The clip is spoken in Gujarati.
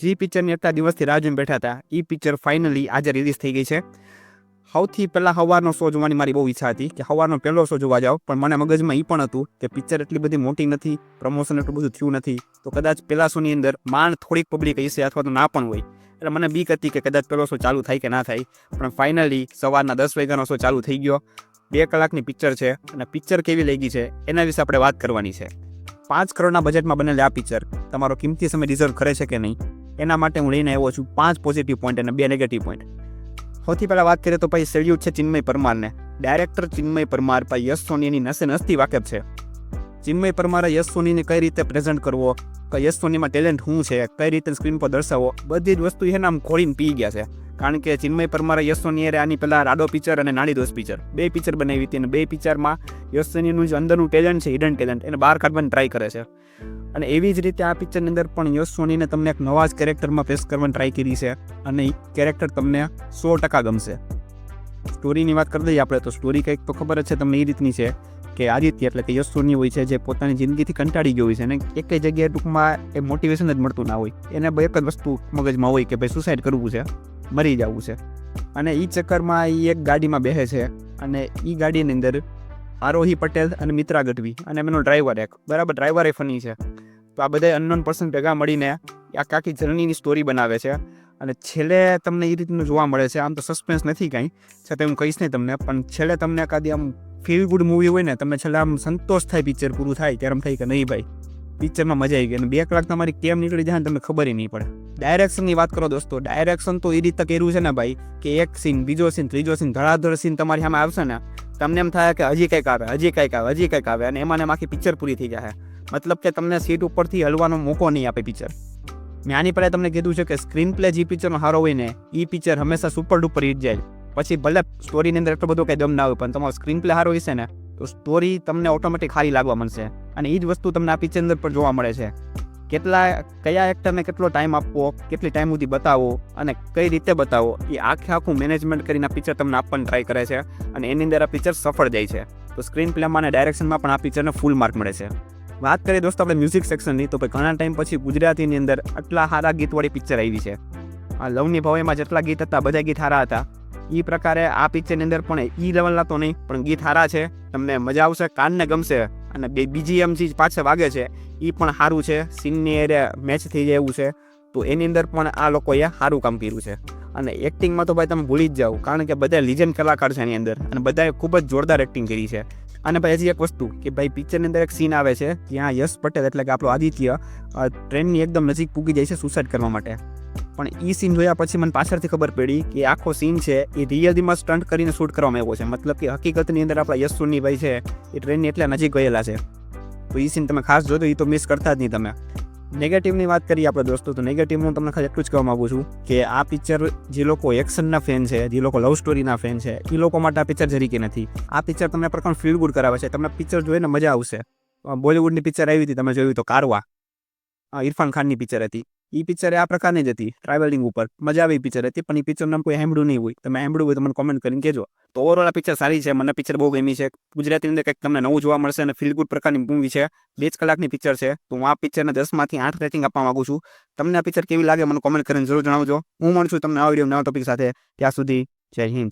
જે પિક્ચરની એટલા દિવસથી રાહ જોઈને બેઠા હતા એ પિક્ચર ફાઇનલી આજે રિલીઝ થઈ ગઈ છે. સૌથી પહેલાં સવારનો શો જોવાની મારી બહુ ઈચ્છા હતી કે સવારનો પહેલો શો જોવા જાઓ, પણ મને મગજમાં એ પણ હતું કે પિક્ચર એટલી બધી મોટી નથી, પ્રમોશન એટલું બધું થયું નથી, તો કદાચ પહેલા શોની અંદર માંડ થોડીક પબ્લિક હશે અથવા તો ના પણ હોય. એટલે મને બીક હતી કે કદાચ પહેલો શો ચાલુ થાય કે ના થાય, પણ ફાઇનલી સવારના 10 વાગ્યાનો શો ચાલુ થઈ ગયો. 2 કલાકની પિક્ચર છે અને પિક્ચર કેવી લાગી છે એના વિશે આપણે વાત કરવાની છે. 5 કરોડના બજેટમાં બનેલી આ પિક્ચર તમારો કિંમતી સમય ડિઝર્વ કરે છે કે નહીં, એના માટે હું લઈને આવ્યો છું 5 પોઝિટિવ પોઈન્ટ અને 2 નેગેટિવ પોઈન્ટ. સૌથી પહેલાં વાત કરીએ તો ભાઈ સેલ્યુટ છે ચિન્મય પરમારને. ડાયરેક્ટર ચિન્મય પરમાર ભાઈ યશ સોનીની નસે નસથી વાકેફ છે. ચિન્મય પરમારે યશ સોનીને કઈ રીતે પ્રેઝન્ટ કરવો, કે યશ સોનીમાં ટેલેન્ટ શું છે, કઈ રીતે સ્ક્રીન પર દર્શાવો, બધી જ વસ્તુ એને આમ ખોળીને પી ગયા છે. કારણ કે ચિન્મય પરમારે યશ સોનીએ આની પહેલાં રાડો પિક્ચર અને નાડી દોસ્ત પિક્ચર 2 પિક્ચર બનાવી હતી અને 2 પિક્ચરમાં યશ સોનીનું જે અંદરનું ટેલેન્ટ છે, હિડન ટેલેન્ટ, એને બહાર કાઢવાની ટ્રાય કરે છે. અને એવી જ રીતે આ પિક્ચરની અંદર પણ યશ સોનીને તમને એક નવા જ કેરેક્ટરમાં પેશ કરવાની ટ્રાય કરી છે અને એ કેરેક્ટર તમને 100% ગમશે. સ્ટોરીની વાત કરી દઈએ આપણે તો સ્ટોરી કંઈક તો ખબર જ છે તમને એ રીતની છે કે આદિત્ય એટલે કે યશ સોની હોય છે જે પોતાની જિંદગીથી કંટાળી ગયો હોય છે અને એક જગ્યાએ ટૂંકમાં એ મોટિવેશન જ મળતું ના હોય. એને એક જ વસ્તુ મગજમાં હોય કે ભાઈ સુસાઇડ કરવું છે, મરી જવું છે. અને એ ચક્કરમાં એ એક ગાડીમાં બેસે છે અને એ ગાડીની અંદર આરોહી પટેલ અને મિત્રા ગઢવી અને એમનો ડ્રાઈવર એક બરાબર, ડ્રાઈવર એ ફની છે. તો આ બધા અનનોન પર્સન ભેગા મળીને આ આખી જર્નીની સ્ટોરી બનાવે છે અને છેલ્લે તમને એ રીતનું જોવા મળે છે. આમ તો સસ્પેન્સ નથી કાંઈ, છતાં હું કહીશ નહીં તમને, પણ છેલ્લે તમને એકાદી આમ ફીલ ગુડ મૂવી હોય ને, તમને છેલ્લે આમ સંતોષ થાય પિક્ચર પૂરું થાય ત્યારે એમ થાય કે નહીં ભાઈ પિક્ચરમાં મજા આવી ગઈ. અને 2 કલાક તમારી કેમ નીકળી જાય ને તમને ખબર નહીં પડે. ડાયરેક્શનની વાત કરો દોસ્તો, ડાયરેક્શન તો એ રીતે કર્યું છે ને ભાઈ કે એક સીન, બીજો સીન, ત્રીજો સીન, ધડાધડ સીન તમારી સામે આવશે ને તમને એમ થાય કે હજી કંઈક આવે, હજી કંઈક આવે, હજી કંઈક આવે, અને એમાં ને આખી પિક્ચર પૂરી થઈ જાય. મતલબ કે તમને સીટ ઉપરથી હલવાનો મોકો નહીં આપે પિક્ચર. મેં આની પહેલાં તમને કીધું છે કે સ્ક્રીન પ્લે જે પિક્ચરનો સારો હોય ને એ પિક્ચર હંમેશા સુપર ડુપર હિટ જાય. પછી ભલે સ્ટોરીની અંદર એટલો બધો કંઈ દમ ના હોય, પણ તમારો સ્ક્રીન પ્લે સારો હશે ને તો સ્ટોરી તમને ઓટોમેટિક સારી લાગવા મળશે. અને એ જ વસ્તુ તમને આ પિક્ચર અંદર પણ જોવા મળે છે. કયા એક્ટરને કેટલો ટાઈમ આપવો, કેટલી ટાઈમ સુધી બતાવો અને કઈ રીતે બતાવો, એ આખું મેનેજમેન્ટ કરીને આ પિક્ચર તમને આપવાની ટ્રાય કરે છે અને એની અંદર આ પિક્ચર સફળ જાય છે. તો સ્ક્રીન પ્લેમાં અને ડાયરેક્શનમાં પણ આ પિક્ચરને ફૂલ માર્ક મળે છે. વાત કરીએ દોસ્તો આપણે મ્યુઝિક સેક્શનની, તો ઘણા ટાઈમ પછી ગુજરાતીની અંદર આટલા સારા ગીતવાળી પિક્ચર આવી છે. આ લવની ભવાઈમાં જેટલા ગીત હતા બધા ગીત સારા હતા. એ પ્રકારે આ પિક્ચરની અંદર પણ એ લેવલના તો નહીં, પણ ગીત સારા છે, તમને મજા આવશે, કાનને ગમશે. અને BGM જે પાછળ વાગે છે એ પણ સારું છે, સીનની એરે મેચ થઈ જાય એવું છે. તો એની અંદર પણ આ લોકોએ સારું કામ કર્યું છે. અને એક્ટિંગમાં તો ભાઈ તમે ભૂલી જ જાઓ, કારણ કે બધા લિજેન્ડ કલાકાર છે એની અંદર અને બધાએ ખૂબ જ જોરદાર એક્ટિંગ કરી છે. અને ભાઈ હજી એક વસ્તુ કે ભાઈ પિક્ચરની અંદર એક સીન આવે છે જ્યાં યશ પટેલ એટલે કે આપણો આદિત્ય ટ્રેનની એકદમ નજીક પૂગી જાય છે સુસાઇડ કરવા માટે. પણ એ સીન જોયા પછી મને પાછળથી ખબર પડી કે આખો સીન છે એ રિયલીમાં સ્ટન્ટ કરીને શૂટ કરવામાં આવ્યો છે. મતલબ કે હકીકતની અંદર આપણા યશ સોની ભાઈ છે એ ટ્રેનની એટલા નજીક ગયેલા છે. તો એ સીન તમે ખાસ જોજો, એ તો મિસ કરતા જ નહીં તમે. નેગેટિવની વાત કરીએ આપણે દોસ્તો, તો નેગેટિવનું તમને ખાલી એટલું જ કહેવા માગું છું કે આ પિક્ચર જે લોકો એક્શનના ફેન છે, જે લોકો લવ સ્ટોરીના ફેન છે, એ લોકો માટે આ પિક્ચર જરીકે નથી. આ પિક્ચર તમને પ્રકાંડ ફીલ ગુડ કરાવે છે, તમને પિક્ચર જોઈને મજા આવશે. બોલિવૂડની પિક્ચર આવી હતી, તમે જોયું તો કારવા, ઇરફાન ખાનની પિક્ચર હતી. એ પિક્ચર આ પ્રકારની જ હતી, ટ્રાવેલિંગ ઉપર મજા આવી પિક્ચર હતી. પણ એ પિક્ચરનું નામ કોઈ સાંભળ્યું નહીં હોય, તમે સાંભળ્યું હોય તો મને કોમેન્ટ કરીને કહેજો. તો ઓવરઓલ આ પિક્ચર સારી છે, મને પિક્ચર બહુ ગમી છે. ગુજરાતીની અંદર કંઈક તમને નવું જોવા મળશે અને ફીલ ગુડ પ્રકારની મૂવી છે. 2 કલાકની પિક્ચર છે, તો હું આ પિક્ચરને 10માંથી 8 રેટિંગ આપવા માંગુ છું. તમને આ પિક્ચર કેવી લાગે મને કોમેન્ટ કરીને જરૂર જણાવજો. હું મળું છું તમને આ વિડીયો નવા ટોપિક સાથે. ત્યાં સુધી જય હિન્દ.